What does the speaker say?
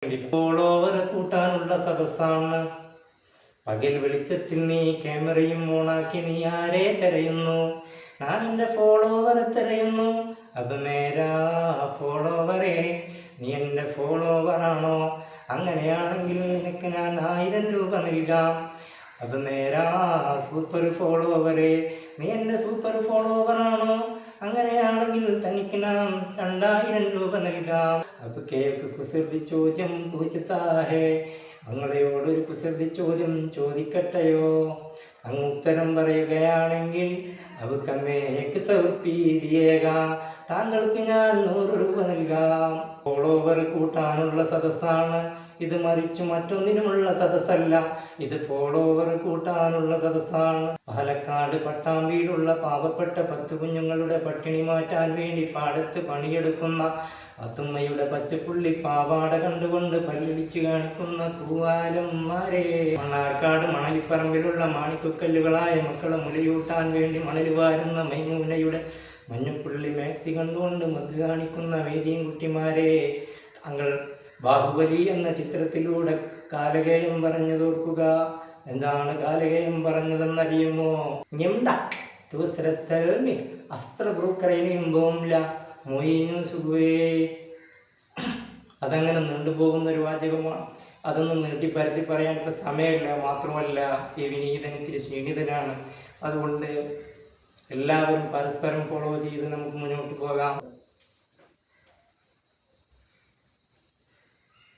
ഫോളോവറെ കൂട്ടാനുള്ള സദസ്സാണ്. പകൽ വെളിച്ചത്തിൽ നീ ക്യാമറയും ഓണാക്കി നീ ആരെ തിരയുന്നു? ഞാൻ എൻ്റെ ഫോളോവറെ തിരയുന്നു. അത് മേരാ ഫോളോവറെ, നീ എൻ്റെ ഫോളോവറാണോ? അങ്ങനെയാണെങ്കിൽ നിനക്ക് ഞാൻ 1000 രൂപ നൽകാം. അത് മേരാ സൂപ്പർ ഫോളോവറെ, നീ എൻ്റെ സൂപ്പർ ഫോളോവറാണോ? അങ്ങനെയാണെങ്കിൽ തനിക്ക് നാം 2000 രൂപ നൽകാം. അത് കേക്ക് കുസൃതി ചോദ്യം പൂച്ചത്താഹേ, അങ്ങയോടൊരു കുസൃതി ചോദ്യം ചോദിക്കട്ടെയോ? അങ്ങ് ഉത്തരം പറയുകയാണെങ്കിൽ അവക്ക് സൗർപ്പീതിയേക, താങ്കൾക്ക് ഞാൻ 100 രൂപ നൽകാം. ഫോളോവർ കൂട്ടാനുള്ള സദസ്സാണ് ഇത്, മറിച്ച് മറ്റൊന്നിനുമുള്ള സദസ്സല്ല. ഇത് ഫോളോവർ കൂട്ടാനുള്ള സദസ്സാണ്. പാലക്കാട് പട്ടാമ്പിയിലുള്ള പാവപ്പെട്ട 10 കുഞ്ഞുങ്ങളുടെ പട്ടിണി മാറ്റാൻ വേണ്ടി പാടത്ത് പണിയെടുക്കുന്ന അത്തുമ്മയുടെ പച്ചപ്പുള്ളി പാവാട കണ്ടുകൊണ്ട് പല്ലിടിച്ച് കാണിക്കുന്ന പൂവാലന്മാരെ, മണ്ണാർക്കാട് മണലിപ്പറമ്പിലുള്ള മാണിക്കുക്കല്ലുകളായ മക്കളെ മുലയൂട്ടാൻ വേണ്ടി മണൽ വാരുന്ന മൈമൂനയുടെ മഞ്ഞുപുള്ളി മാക്സി കണ്ടുകൊണ്ട് മഗ് കാണിക്കുന്ന വേദിയും കുട്ടിമാരെ, താങ്കൾ ബാഹുബലി എന്ന ചിത്രത്തിലൂടെ കാലകേയം പറഞ്ഞതോർക്കുക. എന്താണ് കാലകേയം പറഞ്ഞതെന്നറിയുമോ? അതങ്ങനെ നീണ്ടുപോകുന്ന ഒരു വാചകമാണ്. അതൊന്നും നീട്ടിപ്പരത്തി പറയാൻ ഇപ്പം സമയമില്ല. മാത്രമല്ല ഈ വിനീതൻ ഇത്തിരി സ്നേഹിതനാണ്. അതുകൊണ്ട് എല്ലാവരും പരസ്പരം ഫോളോ ചെയ്ത് നമുക്ക് മുന്നോട്ട് പോകാം.